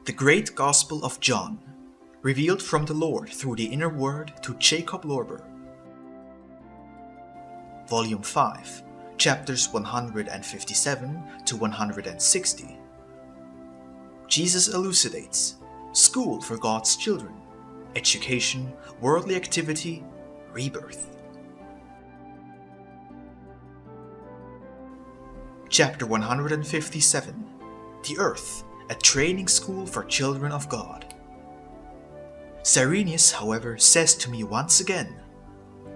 The Great Gospel of John, revealed from the Lord through the inner word to Jacob Lorber. Volume 5, chapters 157 to 160. Jesus elucidates, school for God's children, education, worldly activity, rebirth. Chapter 157, The Earth, a training school for children of God. Cyrenius, however, says to me once again,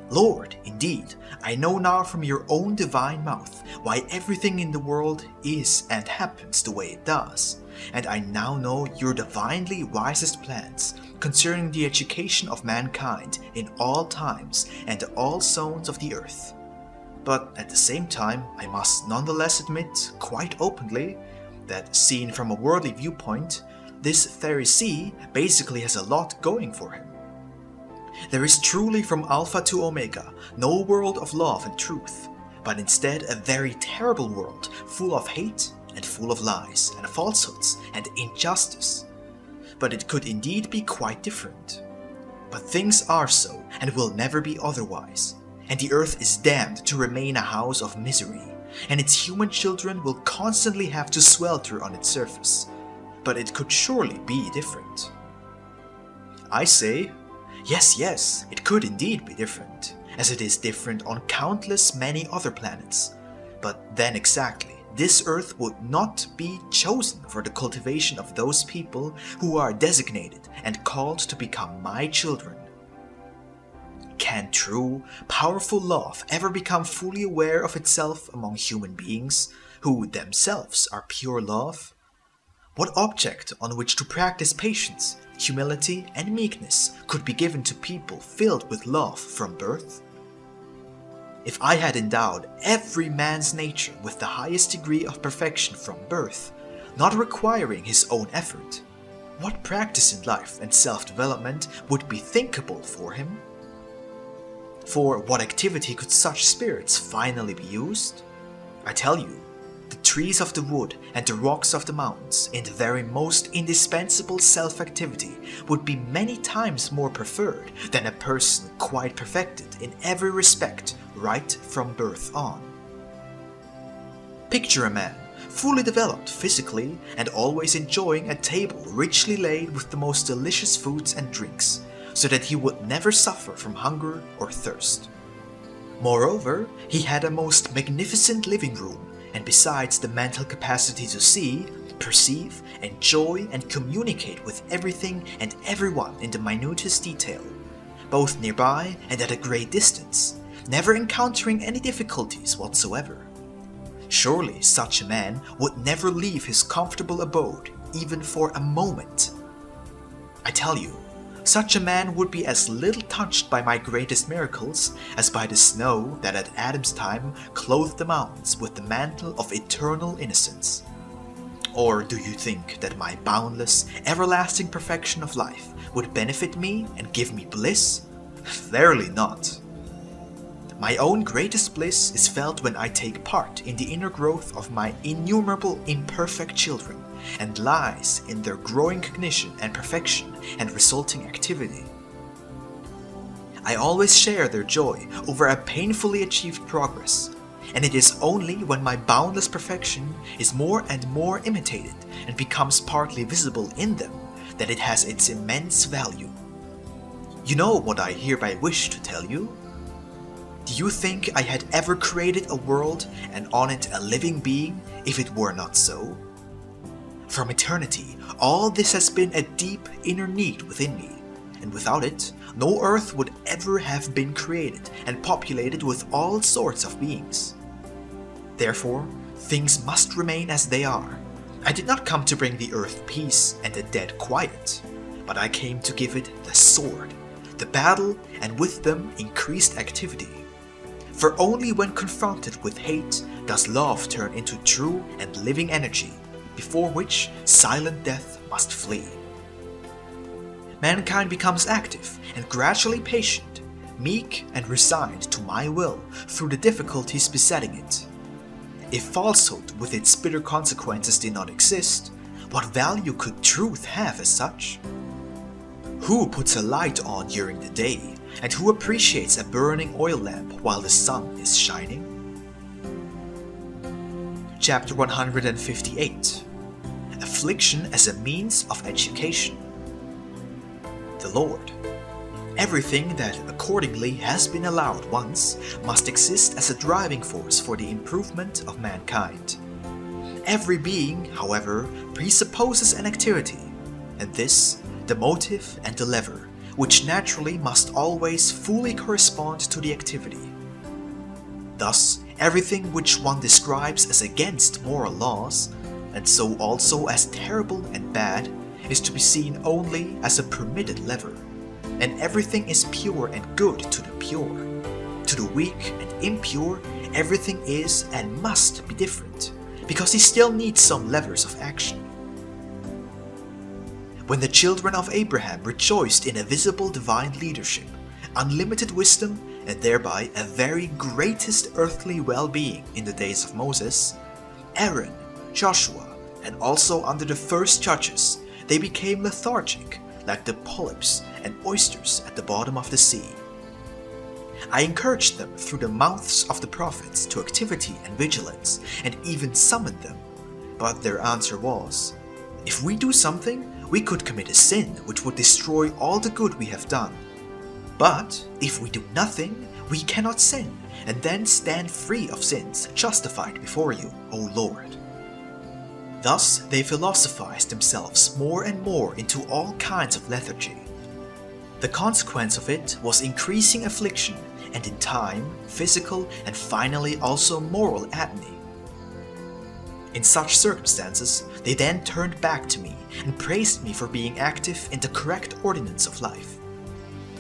Lord, indeed, I know now from your own divine mouth why everything in the world is and happens the way it does, and I now know your divinely wisest plans concerning the education of mankind in all times and all zones of the earth. But at the same time, I must nonetheless admit, quite openly, that seen from a worldly viewpoint, this Pharisee basically has a lot going for him. There is truly from Alpha to Omega no world of love and truth, but instead a very terrible world full of hate and full of lies and falsehoods and injustice. But it could indeed be quite different. But things are so and will never be otherwise, and the earth is damned to remain a house of misery, and its human children will constantly have to swelter on its surface. But it could surely be different. I say, yes, it could indeed be different, as it is different on countless many other planets. But then exactly, this earth would not be chosen for the cultivation of those people who are designated and called to become my children. Can true, powerful love ever become fully aware of itself among human beings, who themselves are pure love? What object on which to practice patience, humility, and meekness could be given to people filled with love from birth? If I had endowed every man's nature with the highest degree of perfection from birth, not requiring his own effort, what practice in life and self-development would be thinkable for him? For what activity could such spirits finally be used? I tell you, the trees of the wood and the rocks of the mountains in the very most indispensable self-activity would be many times more preferred than a person quite perfected in every respect right from birth on. Picture a man, fully developed physically and always enjoying a table richly laid with the most delicious foods and drinks, so that he would never suffer from hunger or thirst. Moreover, he had a most magnificent living room, and besides the mental capacity to see, perceive, enjoy, and communicate with everything and everyone in the minutest detail, both nearby and at a great distance, never encountering any difficulties whatsoever. Surely such a man would never leave his comfortable abode, even for a moment. I tell you, such a man would be as little touched by my greatest miracles as by the snow that at Adam's time clothed the mountains with the mantle of eternal innocence. Or do you think that my boundless, everlasting perfection of life would benefit me and give me bliss? Verily not. My own greatest bliss is felt when I take part in the inner growth of my innumerable imperfect children, and lies in their growing cognition and perfection and resulting activity. I always share their joy over a painfully achieved progress, and it is only when my boundless perfection is more and more imitated and becomes partly visible in them that it has its immense value. You know what I hereby wish to tell you? Do you think I had ever created a world and on it a living being if it were not so? From eternity, all this has been a deep inner need within me, and without it, no earth would ever have been created and populated with all sorts of beings. Therefore, things must remain as they are. I did not come to bring the earth peace and the dead quiet, but I came to give it the sword, the battle, and with them increased activity. For only when confronted with hate does love turn into true and living energy, before which silent death must flee. Mankind becomes active and gradually patient, meek and resigned to my will through the difficulties besetting it. If falsehood with its bitter consequences did not exist, What value could truth have as such? Who puts a light on during the day, and who appreciates a burning oil lamp while the sun is shining? Chapter 158. Affliction as a means of education. The Lord. Everything that accordingly has been allowed once must exist as a driving force for the improvement of mankind. Every being, however, presupposes an activity, and this, the motive and the lever, which naturally must always fully correspond to the activity. Thus, everything which one describes as against moral laws, and so also as terrible and bad, is to be seen only as a permitted lever, and everything is pure and good to the pure. To the weak and impure, everything is and must be different, because he still needs some levers of action. When the children of Abraham rejoiced in a visible divine leadership, unlimited wisdom, and thereby a very greatest earthly well-being in the days of Moses, Aaron, Joshua, and also under the first judges, they became lethargic, like the polyps and oysters at the bottom of the sea. I encouraged them through the mouths of the prophets to activity and vigilance, and even summoned them. But their answer was, if we do something, we could commit a sin which would destroy all the good we have done. But if we do nothing, we cannot sin, and then stand free of sins, justified before you, O Lord. Thus they philosophized themselves more and more into all kinds of lethargy. The consequence of it was increasing affliction, and in time, physical and finally also moral agony. In such circumstances, they then turned back to me and praised me for being active in the correct ordinance of life.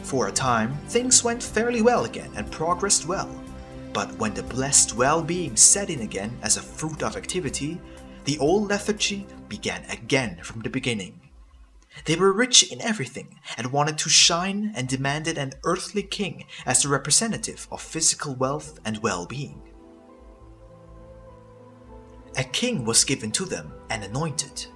For a time, things went fairly well again and progressed well, but when the blessed well-being set in again as a fruit of activity, the old lethargy began again from the beginning. They were rich in everything and wanted to shine and demanded an earthly king as the representative of physical wealth and well-being. A king was given to them and anointed,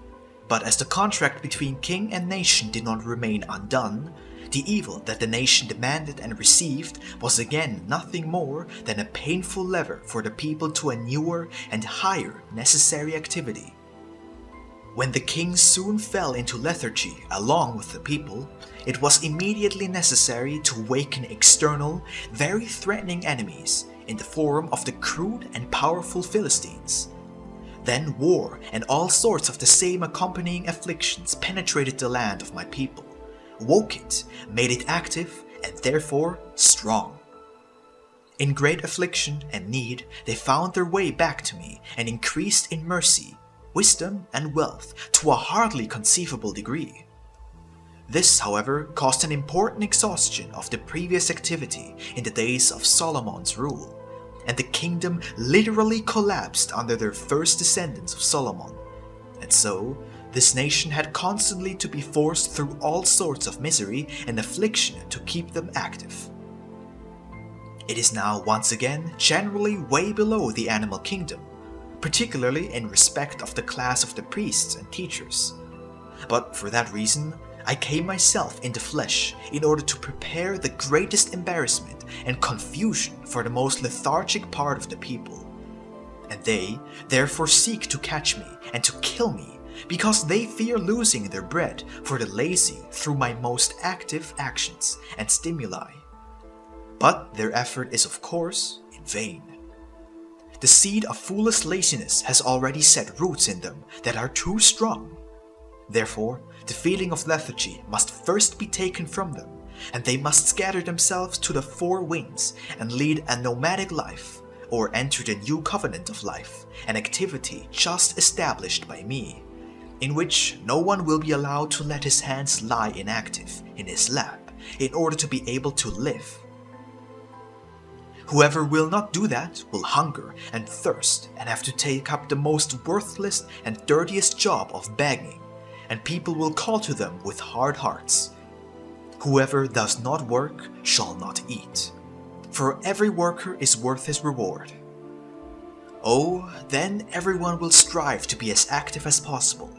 but as the contract between king and nation did not remain undone, the evil that the nation demanded and received was again nothing more than a painful lever for the people to a newer and higher necessary activity. When the king soon fell into lethargy along with the people, it was immediately necessary to awaken external, very threatening enemies in the form of the crude and powerful Philistines. Then war and all sorts of the same accompanying afflictions penetrated the land of my people, woke it, made it active, and therefore strong. In great affliction and need, they found their way back to me and increased in mercy, wisdom, and wealth to a hardly conceivable degree. This, however, caused an important exhaustion of the previous activity in the days of Solomon's rule, and the kingdom literally collapsed under their first descendants of Solomon, and so this nation had constantly to be forced through all sorts of misery and affliction to keep them active. It is now once again generally way below the animal kingdom, particularly in respect of the class of the priests and teachers. But for that reason, I came myself in the flesh in order to prepare the greatest embarrassment and confusion for the most lethargic part of the people. And they therefore seek to catch me and to kill me, because they fear losing their bread for the lazy through my most active actions and stimuli. But their effort is of course in vain. The seed of foolish laziness has already set roots in them that are too strong. Therefore, the feeling of lethargy must first be taken from them, and they must scatter themselves to the four winds and lead a nomadic life, or enter the new covenant of life, an activity just established by me, in which no one will be allowed to let his hands lie inactive in his lap in order to be able to live. Whoever will not do that will hunger and thirst and have to take up the most worthless and dirtiest job of begging, and people will call to them with hard hearts. Whoever does not work shall not eat, for every worker is worth his reward. Oh, then everyone will strive to be as active as possible.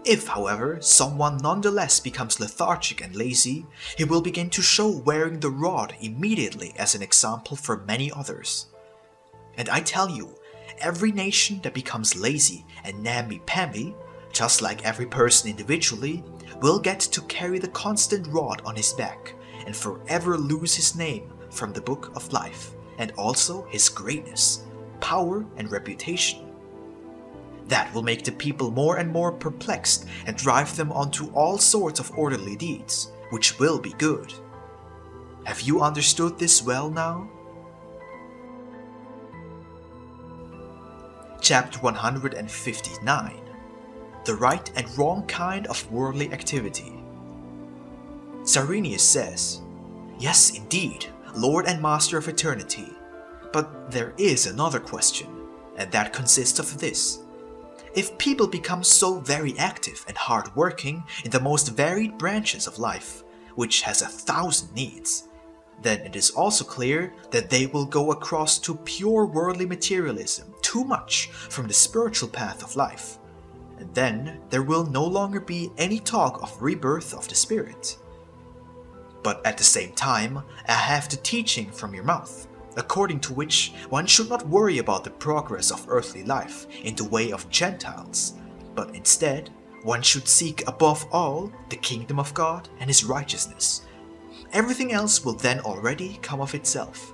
If, however, someone nonetheless becomes lethargic and lazy, he will begin to show wearing the rod immediately as an example for many others. And I tell you, every nation that becomes lazy and namby-pamby, just like every person individually, will get to carry the constant rod on his back and forever lose his name from the book of life, and also his greatness, power, and reputation. That will make the people more and more perplexed and drive them onto all sorts of orderly deeds, which will be good. Have you understood this well now? Chapter 159. The right and wrong kind of worldly activity. Cyrenius says, "Yes, indeed, Lord and Master of eternity. But there is another question, and that consists of this. If people become so very active and hard-working in the most varied branches of life, which has 1,000 needs, then it is also clear that they will go across to pure worldly materialism too much from the spiritual path of life, and then there will no longer be any talk of rebirth of the spirit. But at the same time, I have the teaching from your mouth, according to which one should not worry about the progress of earthly life in the way of Gentiles, but instead one should seek above all the kingdom of God and his righteousness. Everything else will then already come of itself."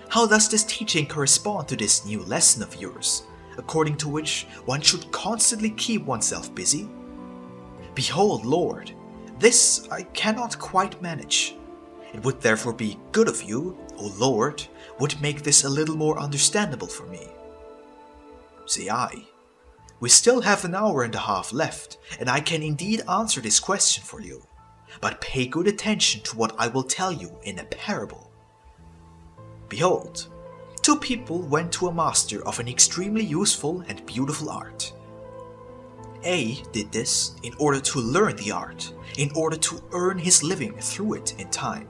How does this teaching correspond to this new lesson of yours, according to which one should constantly keep oneself busy? Behold, Lord, this I cannot quite manage. It would therefore be good of you, O Lord, would make this a little more understandable for me. Say I, we still have an hour and a half left, and I can indeed answer this question for you. But pay good attention to what I will tell you in a parable. Behold, 2 people went to a master of an extremely useful and beautiful art. A did this in order to learn the art, in order to earn his living through it in time.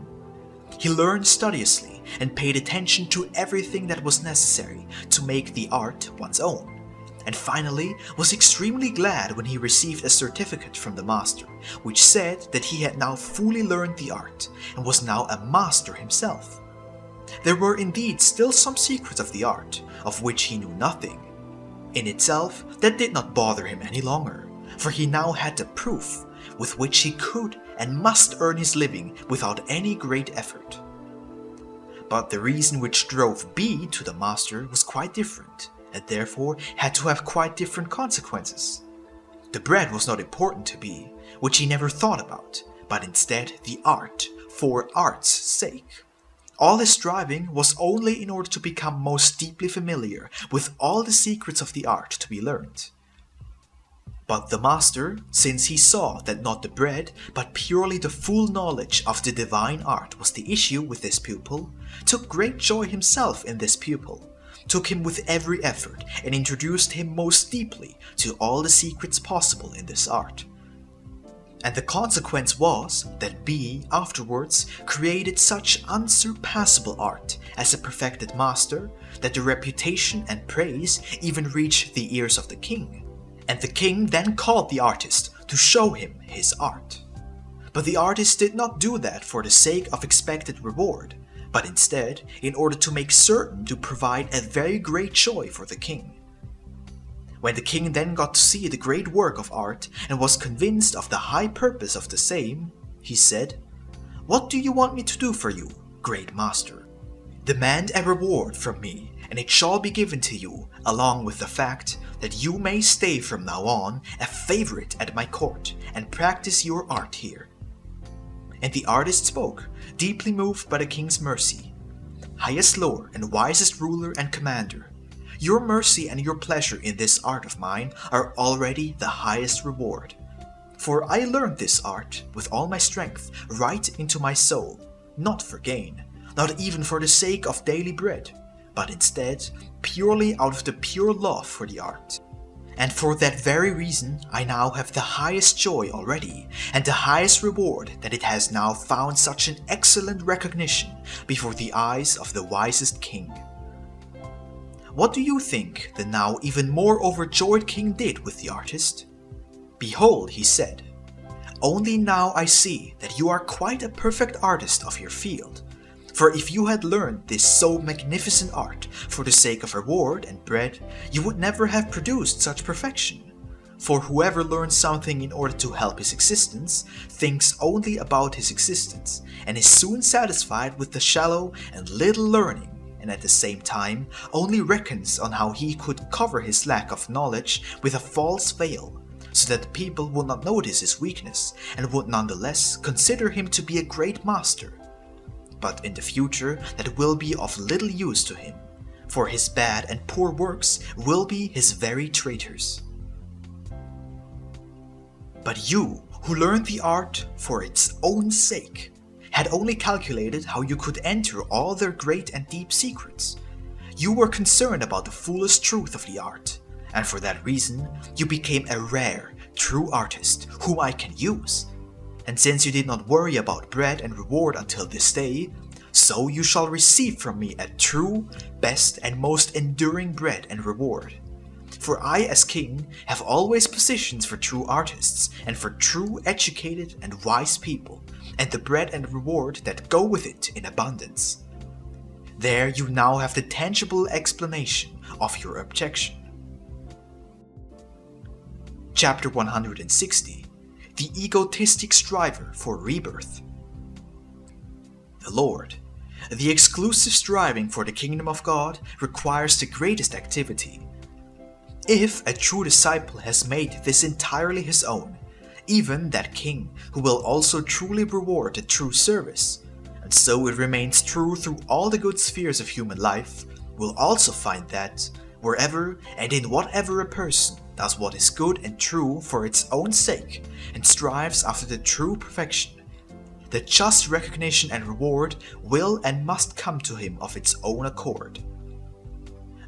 He learned studiously and paid attention to everything that was necessary to make the art one's own, and finally was extremely glad when he received a certificate from the master, which said that he had now fully learned the art and was now a master himself. There were indeed still some secrets of the art, of which he knew nothing. In itself, that did not bother him any longer, for he now had the proof with which he could and must earn his living without any great effort. But the reason which drove B to the master was quite different, and therefore had to have quite different consequences. The bread was not important to B, which he never thought about, but instead the art, for art's sake. All his striving was only in order to become most deeply familiar with all the secrets of the art to be learned. But the master, since he saw that not the bread, but purely the full knowledge of the divine art was the issue with this pupil, took great joy himself in this pupil, took him with every effort, and introduced him most deeply to all the secrets possible in this art. And the consequence was that B afterwards created such unsurpassable art as a perfected master that the reputation and praise even reached the ears of the king. And the king then called the artist to show him his art. But the artist did not do that for the sake of expected reward, but instead in order to make certain to provide a very great joy for the king. When the king then got to see the great work of art and was convinced of the high purpose of the same, he said, "What do you want me to do for you, great master? Demand a reward from me, and it shall be given to you, along with the fact that you may stay from now on a favorite at my court and practice your art here." And the artist spoke, deeply moved by the king's mercy. "Highest lord and wisest ruler and commander, your mercy and your pleasure in this art of mine are already the highest reward. For I learned this art with all my strength right into my soul, not for gain, not even for the sake of daily bread, but instead purely out of the pure love for the art. And for that very reason I now have the highest joy already, and the highest reward that it has now found such an excellent recognition before the eyes of the wisest king." What do you think the now even more overjoyed king did with the artist? "Behold," he said, "only now I see that you are quite a perfect artist of your field. For if you had learned this so magnificent art for the sake of reward and bread, you would never have produced such perfection. For whoever learns something in order to help his existence thinks only about his existence, and is soon satisfied with the shallow and little learning, and at the same time only reckons on how he could cover his lack of knowledge with a false veil, so that people would not notice his weakness and would nonetheless consider him to be a great master. But in the future that will be of little use to him, for his bad and poor works will be his very traitors. But you, who learned the art for its own sake, had only calculated how you could enter all their great and deep secrets. You were concerned about the fullest truth of the art, and for that reason you became a rare, true artist whom I can use. And since you did not worry about bread and reward until this day, so you shall receive from me a true, best and most enduring bread and reward. For I, as king, have always positions for true artists and for true, educated and wise people, and the bread and reward that go with it in abundance. There you now have the tangible explanation of your objection." Chapter 160. The Egotistic Striver for Rebirth. The Lord. The exclusive striving for the kingdom of God requires the greatest activity. If a true disciple has made this entirely his own, even that king who will also truly reward the true service, and so it remains true through all the good spheres of human life, will also find that, wherever and in whatever a person does what is good and true for its own sake, and strives after the true perfection, the just recognition and reward will and must come to him of its own accord.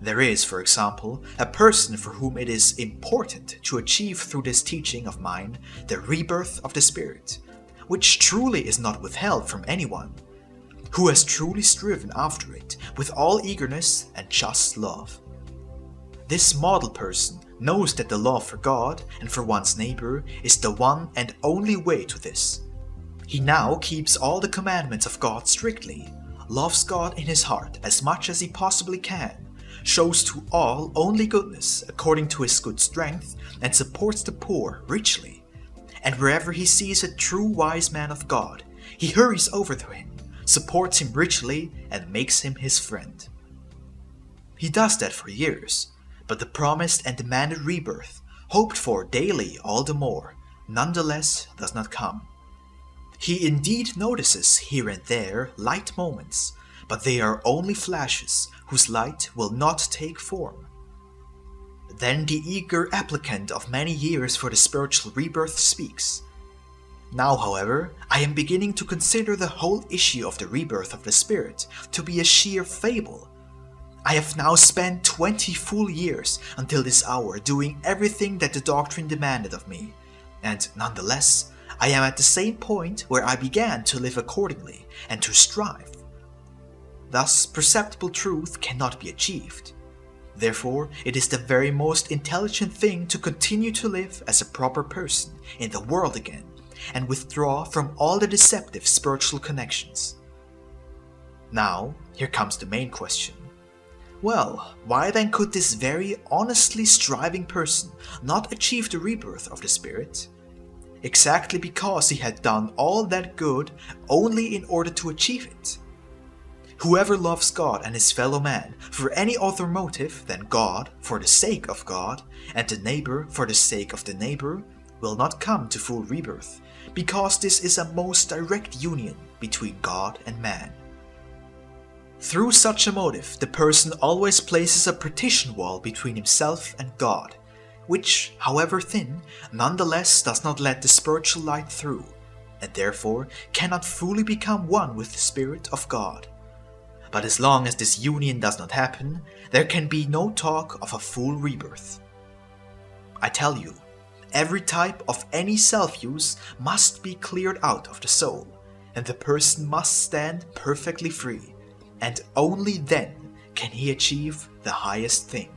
There is, for example, a person for whom it is important to achieve through this teaching of mine the rebirth of the spirit, which truly is not withheld from anyone, who has truly striven after it with all eagerness and just love. This model person knows that the love for God and for one's neighbor is the one and only way to this. He now keeps all the commandments of God strictly, loves God in his heart as much as he possibly can, shows to all only goodness according to his good strength, and supports the poor richly. And wherever he sees a true wise man of God, he hurries over to him, supports him richly, and makes him his friend. He does that for years, but the promised and demanded rebirth, hoped for daily all the more, nonetheless does not come. He indeed notices here and there light moments, but they are only flashes whose light will not take form. Then the eager applicant of many years for the spiritual rebirth speaks. Now, however, I am beginning to consider the whole issue of the rebirth of the spirit to be a sheer fable. I have now spent 20 full years until this hour doing everything that the doctrine demanded of me, and nonetheless, I am at the same point where I began to live accordingly and to strive. Thus, perceptible truth cannot be achieved. Therefore, it is the very most intelligent thing to continue to live as a proper person in the world again, and withdraw from all the deceptive spiritual connections. Now, here comes the main question. Well, why then could this very honestly striving person not achieve the rebirth of the spirit? Exactly because he had done all that good only in order to achieve it. Whoever loves God and his fellow man for any other motive than God for the sake of God, and the neighbor for the sake of the neighbor, will not come to full rebirth, because this is a most direct union between God and man. Through such a motive, the person always places a partition wall between himself and God, which, however thin, nonetheless does not let the spiritual light through, and therefore cannot fully become one with the Spirit of God. But as long as this union does not happen, there can be no talk of a full rebirth. I tell you, every type of any self-use must be cleared out of the soul, and the person must stand perfectly free, and only then can he achieve the highest thing.